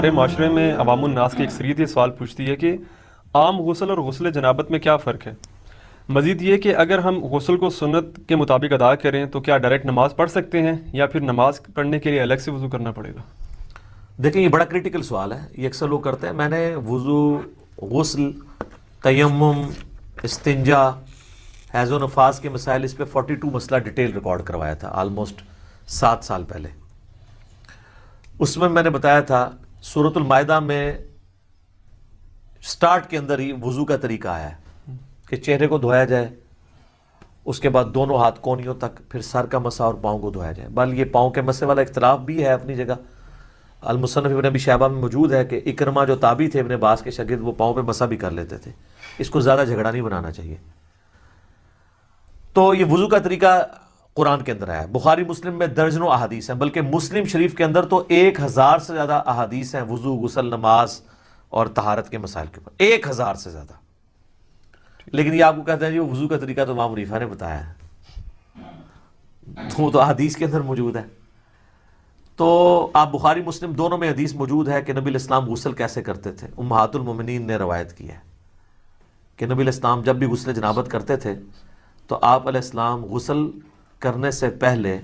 ہمارے معاشرے میں عوام الناس کی اکثریت یہ سوال پوچھتی ہے کہ عام غسل اور غسل جنابت میں کیا فرق ہے؟ مزید یہ کہ اگر ہم غسل کو سنت کے مطابق ادا کریں تو کیا ڈائریکٹ نماز پڑھ سکتے ہیں یا پھر نماز پڑھنے کے لیے الگ سے وضو کرنا پڑے گا؟ دیکھیں، یہ بڑا کریٹیکل سوال ہے، یہ اکثر لوگ کرتے ہیں۔ میں نے وضو، غسل، تیمم، استنجا، حیض و نفاس کے مسائل، اس پہ 42 مسئلہ ڈیٹیل ریکارڈ کروایا تھا آلموسٹ 7 سال پہلے۔ اس میں نے بتایا تھا سورۃ المائدہ میں سٹارٹ کے اندر ہی وضو کا طریقہ آیا ہے کہ چہرے کو دھویا جائے، اس کے بعد دونوں ہاتھ کونیوں تک، پھر سر کا مسح اور پاؤں کو دھویا جائے۔ بل یہ پاؤں کے مسح والا اختلاف بھی ہے اپنی جگہ، المصنف ابن ابی شیبہ میں موجود ہے کہ اکرمہ جو تابعی تھے ابن عباس کے شاگرد، وہ پاؤں پہ مسح بھی کر لیتے تھے۔ اس کو زیادہ جھگڑا نہیں بنانا چاہیے۔ تو یہ وضو کا طریقہ قرآن کے اندر ہے، بخاری مسلم میں درجنوں احادیث ہیں، بلکہ مسلم شریف کے اندر تو 1000 سے زیادہ احادیث ہیں وضو، غسل، نماز اور طہارت کے مسائل کے اوپر، 1000 سے زیادہ۔ لیکن یہ آپ کو کہتے ہیں جی وہ وضو کا طریقہ تو امام حنیفہ نے بتایا ہے، تو احادیث کے اندر موجود ہے۔ تو آپ بخاری مسلم دونوں میں حدیث موجود ہے کہ نبی علیہ السلام غسل کیسے کرتے تھے۔ امہات المومنین نے روایت کی ہے کہ نبی علیہ السلام جب بھی غسل جنابت کرتے تھے تو آپ علیہ السلام غسل کرنے سے پہلے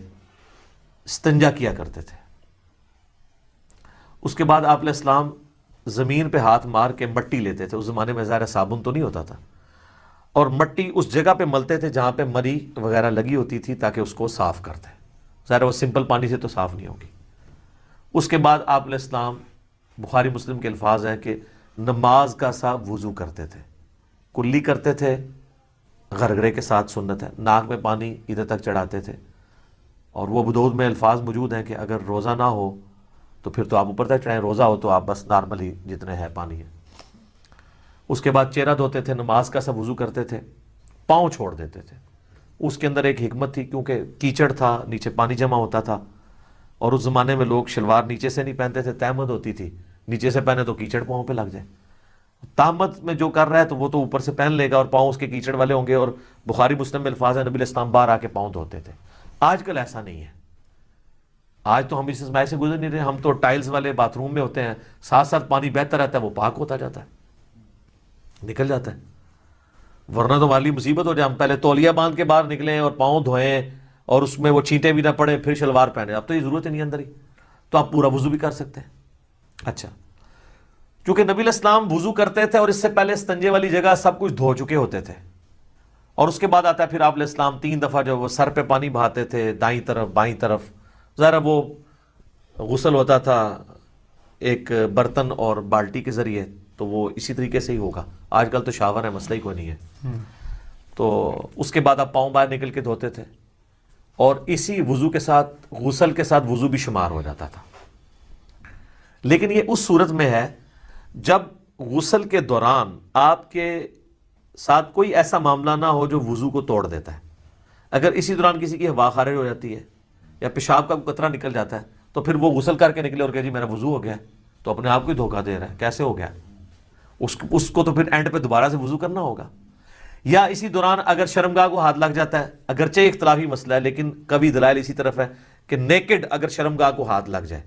استنجا کیا کرتے تھے۔ اس کے بعد آپ علیہ السلام زمین پہ ہاتھ مار کے مٹی لیتے تھے، اس زمانے میں ظاہر صابن تو نہیں ہوتا تھا، اور مٹی اس جگہ پہ ملتے تھے جہاں پہ مری وغیرہ لگی ہوتی تھی تاکہ اس کو صاف کرتے۔ ظاہر وہ سمپل پانی سے تو صاف نہیں ہوگی۔ اس کے بعد آپ علیہ السلام، بخاری مسلم کے الفاظ ہیں کہ نماز کا سا وضو کرتے تھے، کلی کرتے تھے، غرغرے کے ساتھ سنت ہے، ناک میں پانی ادھر تک چڑھاتے تھے، اور وہ ابو داؤد میں الفاظ موجود ہیں کہ اگر روزہ نہ ہو تو پھر تو آپ اوپر تک چڑھائیں، روزہ ہو تو آپ بس نارملی جتنے ہے پانی ہے۔ اس کے بعد چہرہ دھوتے تھے، نماز کا سا وضو کرتے تھے، پاؤں چھوڑ دیتے تھے۔ اس کے اندر ایک حکمت تھی، کیونکہ کیچڑ تھا، نیچے پانی جمع ہوتا تھا، اور اس زمانے میں لوگ شلوار نیچے سے نہیں پہنتے تھے، تہمت ہوتی تھی، نیچے سے پہنے تو کیچڑ پاؤں پہ لگ جائے۔ تہمت میں جو کر رہا ہے تو وہ تو اوپر سے پہن لے گا اور پاؤں اس کے کیچڑ والے ہوں گے، اور بخاری مسلم میں الفاظ ہیں نبی علیہ السلام باہر آ کے پاؤں دھوتے تھے۔ آج کل ایسا نہیں ہے، آج تو ہم اس اسماعی سے گزر نہیں رہے، ہم تو ٹائلز والے باتھ روم میں ہوتے ہیں، ساتھ ساتھ پانی بہتا رہتا ہے، وہ پاک ہوتا جاتا ہے، نکل جاتا ہے۔ ورنہ تو ہمارے لیے مصیبت ہو جائے، ہم پہلے تولیہ باندھ کے باہر نکلیں اور پاؤں دھوئیں اور اس میں وہ چھینٹے بھی نہ پڑے، پھر شلوار پہنے۔ اب تو یہ ضرورت ہی نہیں اندر ہی، تو آپ پورا وضو بھی کر سکتے ہیں۔ اچھا، چونکہ نبی علیہ السلام وضو کرتے تھے اور اس سے پہلے استنجے والی جگہ سب کچھ دھو چکے ہوتے تھے، اور اس کے بعد آتا ہے پھر آپ علیہ السلام 3 دفعہ جو وہ سر پہ پانی بہاتے تھے، دائیں طرف بائیں طرف۔ ذرا وہ غسل ہوتا تھا ایک برتن اور بالٹی کے ذریعے، تو وہ اسی طریقے سے ہی ہوگا۔ آج کل تو شاور ہے، مسئلہ ہی کوئی نہیں ہے۔ تو اس کے بعد آپ پاؤں باہر نکل کے دھوتے تھے، اور اسی وضو کے ساتھ، غسل کے ساتھ وضو بھی شمار ہو جاتا تھا۔ لیکن یہ اس صورت میں ہے جب غسل کے دوران آپ کے ساتھ کوئی ایسا معاملہ نہ ہو جو وضو کو توڑ دیتا ہے۔ اگر اسی دوران کسی کی ہوا خارج ہو جاتی ہے یا پیشاب کا قطرہ نکل جاتا ہے تو پھر وہ غسل کر کے نکلے اور کہ جی میرا وضو ہو گیا ہے، تو اپنے آپ کو ہی دھوکہ دے رہا ہے۔ کیسے ہو گیا؟ اس کو تو پھر اینڈ پہ دوبارہ سے وضو کرنا ہوگا۔ یا اسی دوران اگر شرمگاہ کو ہاتھ لگ جاتا ہے، اگرچہ اختلافی مسئلہ ہے لیکن کبھی دلائل اسی طرف ہے کہ نیکڈ اگر شرمگاہ کو ہاتھ لگ جائے،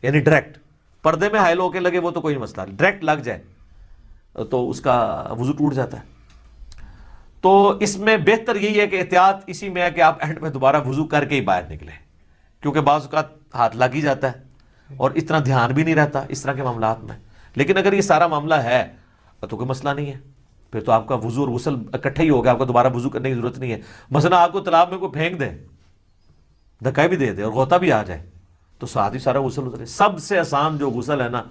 یعنی ڈائریکٹ پردے میں حائل ہو کے لگے وہ تو کوئی مسئلہ نہیں، ڈائریکٹ لگ جائے تو اس کا وضو ٹوٹ جاتا ہے۔ تو اس میں بہتر یہی ہے کہ احتیاط اسی میں ہے کہ آپ اینڈ میں دوبارہ وضو کر کے ہی باہر نکلیں، کیونکہ بعض اوقات ہاتھ لگ ہی جاتا ہے اور اتنا دھیان بھی نہیں رہتا اس طرح کے معاملات میں۔ لیکن اگر یہ سارا معاملہ ہے تو کوئی مسئلہ نہیں ہے، پھر تو آپ کا وضو اور غسل اکٹھا ہی ہوگا، آپ کو دوبارہ وضو کرنے کی ضرورت نہیں ہے۔ مثلا آپ کو تالاب میں کوئی پھینک دے، دھکا بھی دے دے اور غوطہ بھی آ جائے تو ساتھ ہی سارا غسل اترے۔ سب سے آسان جو غسل ہے نا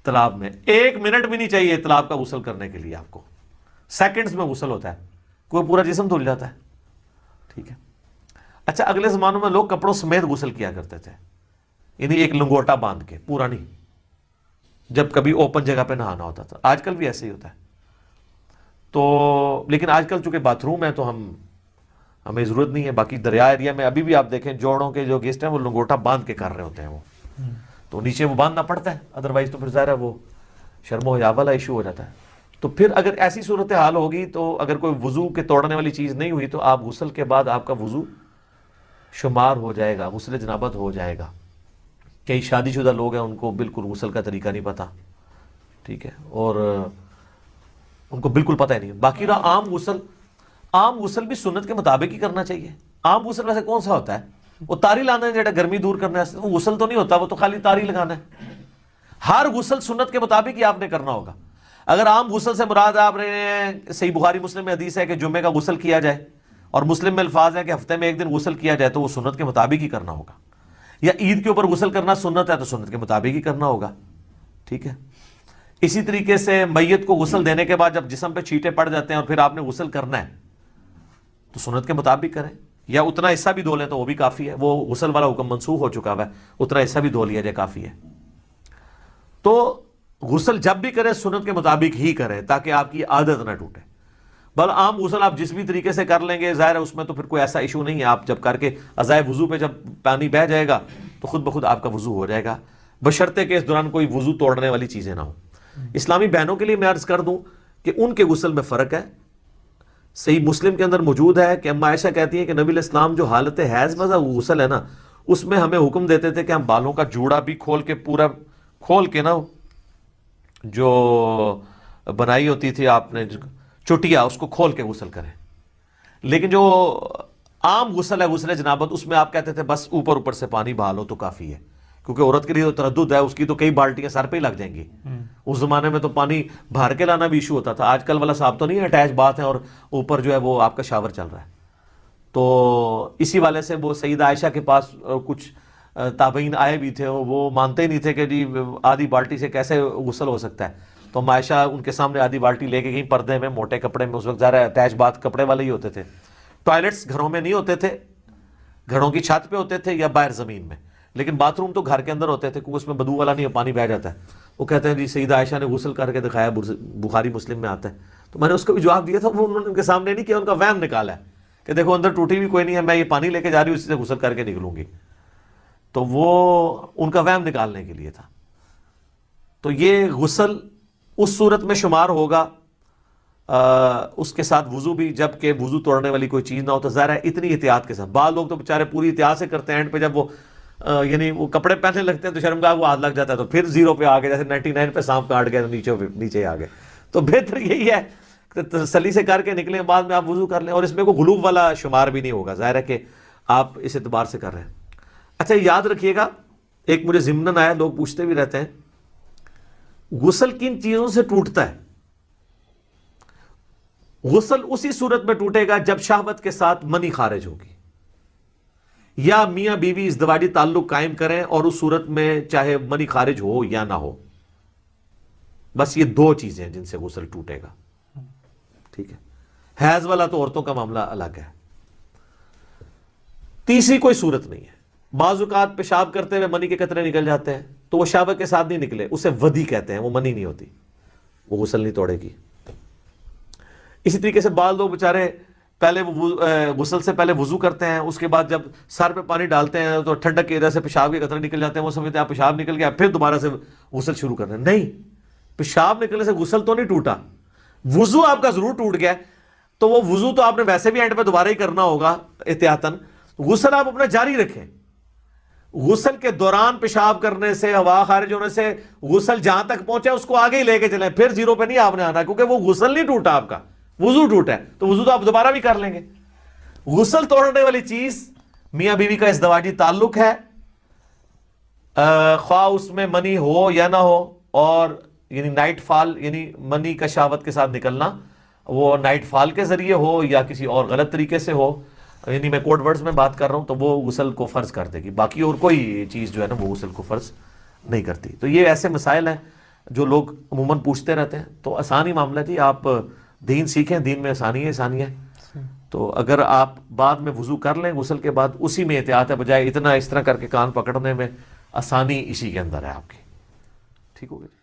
تالاب میں، 1 منٹ بھی نہیں چاہیے تالاب کا غسل کرنے کے لیے، آپ کو سیکنڈز میں غسل ہوتا ہے، کوئی پورا جسم دھل جاتا ہے۔ ٹھیک ہے۔ اچھا، اگلے زمانوں میں لوگ کپڑوں سمیت غسل کیا کرتے تھے، یعنی ایک لنگوٹا باندھ کے، پورا نہیں، جب کبھی اوپن جگہ پہ نہانا ہوتا تھا۔ آج کل بھی ایسے ہی ہوتا ہے۔ تو لیکن آج کل چونکہ باتھ روم ہے تو ہمیں ضرورت نہیں ہے۔ باقی دریا ایریا میں ابھی بھی آپ دیکھیں جوڑوں کے جو گیسٹ ہیں وہ لنگوٹا باندھ کے کر رہے ہوتے ہیں، وہ تو نیچے وہ باندھنا پڑتا ہے، ادروائز تو پھر ظاہر ہے وہ شرم و حیاء والا ایشو ہو جاتا ہے۔ تو پھر اگر ایسی صورتحال ہوگی تو اگر کوئی وضو کے توڑنے والی چیز نہیں ہوئی تو آپ غسل کے بعد آپ کا وضو شمار ہو جائے گا، غسل جنابت ہو جائے گا۔ کئی شادی شدہ لوگ ہیں ان کو بالکل غسل کا طریقہ نہیں پتا، ٹھیک ہے، اور ان کو بالکل پتہ ہی نہیں. باقی رہا عام غسل بھی سنت کے مطابق ہی کرنا چاہیے. عام غسل ویسے کون سا ہوتا ہے؟ وہ تاری لانا ہے جڑا گرمی دور کرنا ہے، وہ غسل تو نہیں ہوتا، وہ تو خالی تاری لگانا ہے. ہر غسل سنت کے مطابق ہی آپ نے کرنا ہوگا. اگر عام غسل سے مراد آپ نے صحیح بخاری مسلم میں حدیث ہے کہ جمعے کا غسل کیا جائے، اور مسلم میں الفاظ ہے کہ ہفتے میں ایک دن غسل کیا جائے، تو وہ سنت کے مطابق ہی کرنا ہوگا. یا عید کے اوپر غسل کرنا سنت ہے تو سنت کے مطابق ہی کرنا ہوگا، ٹھیک ہے. اسی طریقے سے میت کو غسل دینے کے بعد جب جسم پہ چھینٹے پڑ جاتے ہیں اور پھر آپ نے غسل کرنا ہے تو سنت کے مطابق کریں، یا اتنا حصہ بھی دھو لیں تو وہ بھی کافی ہے. وہ غسل والا حکم منسوخ ہو چکا ہے، اتنا حصہ بھی دھو لیا جائے کافی ہے. تو غسل جب بھی کریں سنت کے مطابق ہی کریں تاکہ آپ کی عادت نہ ٹوٹے. بل عام غسل آپ جس بھی طریقے سے کر لیں گے ظاہر ہے اس میں تو پھر کوئی ایسا ایشو نہیں ہے. آپ جب کر کے ازائے وضو پہ جب پانی بہہ جائے گا تو خود بخود آپ کا وضو ہو جائے گا، بشرطے کہ اس دوران کوئی وضو توڑنے والی چیزیں نہ ہوں. اسلامی بہنوں کے لیے میں عرض کر دوں کہ ان کے غسل میں فرق ہے. صحیح مسلم کے اندر موجود ہے کہ اما عائشہ کہتی ہیں کہ نبی علیہ السلام جو حالت حیض میں غسل ہے نا، اس میں ہمیں حکم دیتے تھے کہ ہم بالوں کا جوڑا بھی پورا کھول کے نا، جو بنائی ہوتی تھی آپ نے چٹیا، اس کو کھول کے غسل کریں. لیکن جو عام غسل ہے غسل جنابت، اس میں آپ کہتے تھے بس اوپر سے پانی بہا لو تو کافی ہے، کیونکہ عورت کے لیے تو تردد ہے، اس کی تو کئی بالٹیاں سر پہ ہی لگ جائیں گی. اس زمانے میں تو پانی بھر کے لانا بھی ایشو ہوتا تھا. آج کل والا صاحب تو نہیں ہے، اٹیچ بات ہے اور اوپر جو ہے وہ آپ کا شاور چل رہا ہے. تو اسی والے سے وہ سیدہ عائشہ کے پاس کچھ تابعین آئے بھی تھے، وہ مانتے ہی نہیں تھے کہ جی آدھی بالٹی سے کیسے غسل ہو سکتا ہے. تو عائشہ ان کے سامنے آدھی بالٹی لے کے گئی، پردے میں موٹے کپڑے میں، اس وقت ظاہر ہے اٹیچ بات کپڑے والے ہی ہوتے تھے. ٹوائلٹس گھروں میں نہیں ہوتے تھے، گھروں کی چھت پہ ہوتے تھے یا باہر زمین میں، لیکن باتھ روم تو گھر کے اندر ہوتے تھے کیونکہ اس میں بدبو والا نہیں ہے، پانی بہ جاتا ہے. وہ کہتے ہیں جی سیدہ عائشہ نے غسل کر کے دکھایا، بخاری مسلم میں آتا ہے. تو میں نے اس کو بھی جواب دیا تھا، وہ انہوں نے ان کے سامنے نہیں کیا، ان کا وہم نکالا ہے کہ دیکھو اندر ٹوٹی بھی کوئی نہیں ہے، میں یہ پانی لے کے جا رہی ہوں، اسی سے غسل کر کے نکلوں گی. تو وہ ان کا وہم نکالنے کے لیے تھا. تو یہ غسل اس صورت میں شمار ہوگا اس کے ساتھ وضو بھی، جب کہ وضو توڑنے والی کوئی چیز نہ ہو. تو ظاہر ہے اتنی احتیاط کے ساتھ، بعض لوگ تو بیچارے پوری احتیاط سے کرتے ہیں، اینڈ پہ جب وہ یعنی وہ کپڑے پہننے لگتے ہیں تو شرمگاہ وہ ہاتھ لگ جاتا ہے، تو پھر 0 پہ آ گئے، جیسے 99 پہ سانپ کاٹ گئے تو نیچے آ گئے. تو بہتر یہی ہے کہ تسلی سے کر کے نکلیں، بعد میں آپ وضو کر لیں. اور اس میں کوئی غلوب والا شمار بھی نہیں ہوگا، ظاہر ہے کہ آپ اس اعتبار سے کر رہے ہیں. اچھا یاد رکھیے گا، ایک مجھے ضمناً آیا، لوگ پوچھتے بھی رہتے ہیں غسل کن چیزوں سے ٹوٹتا ہے. غسل اسی صورت میں ٹوٹے گا جب شہوت کے ساتھ منی خارج ہوگی، یا میاں بیوی ازدواجی تعلق قائم کریں اور اس صورت میں چاہے منی خارج ہو یا نہ ہو. بس یہ 2 چیزیں ہیں جن سے غسل ٹوٹے گا، ٹھیک ہے. حیض والا تو عورتوں کا معاملہ الگ ہے. تیسری کوئی صورت نہیں ہے. بعض اوقات پیشاب کرتے ہوئے منی کے قطرے نکل جاتے ہیں تو وہ شہوت کے ساتھ نہیں نکلے، اسے ودی کہتے ہیں، وہ منی نہیں ہوتی، وہ غسل نہیں توڑے گی. اسی طریقے سے بعض لوگ بیچارے پہلے غسل سے پہلے وضو کرتے ہیں، اس کے بعد جب سر پہ پانی ڈالتے ہیں تو ٹھنڈک کی وجہ سے پیشاب کے قطرے نکل جاتے ہیں، وہ سمجھتے ہیں پیشاب نکل گیا پھر دوبارہ سے غسل شروع کرنا. نہیں، پیشاب نکلنے سے غسل تو نہیں ٹوٹا، وضو آپ کا ضرور ٹوٹ گیا. تو وہ وضو تو آپ نے ویسے بھی اینڈ پہ دوبارہ ہی کرنا ہوگا احتیاطاً. غسل آپ اپنا جاری رکھیں. غسل کے دوران پیشاب کرنے سے، ہوا خارج ہونے سے غسل جہاں تک پہنچے اس کو آگے ہی لے کے چلیں، پھر 0 پہ نہیں آپ نے آنا، کیونکہ وہ غسل نہیں ٹوٹا، آپ کا وضو ٹوٹا ہے. تو وضو تو آپ دوبارہ بھی کر لیں گے. غسل توڑنے والی چیز میاں بیوی کا ازدواجی تعلق ہے، خواہ اس میں منی ہو یا نہ ہو، اور یعنی نائٹ فال، یعنی منی کا شہوت کے ساتھ نکلنا، وہ نائٹ فال کے ذریعے ہو یا کسی اور غلط طریقے سے ہو، یعنی میں کوڈ ورڈز میں بات کر رہا ہوں، تو وہ غسل کو فرض کر دے گی. باقی اور کوئی چیز جو ہے نا وہ غسل کو فرض نہیں کرتی. تو یہ ایسے مسائل ہیں جو لوگ عموماً پوچھتے رہتے ہیں. تو آسان ہی معاملہ جی، آپ دین سیکھیں، دین میں آسانی ہے. تو اگر آپ بعد میں وضو کر لیں غسل کے بعد، اسی میں احتیاط ہے، بجائے اتنا اس طرح کر کے کان پکڑنے میں، آسانی اسی کے اندر ہے آپ کی. ٹھیک ہو گیا.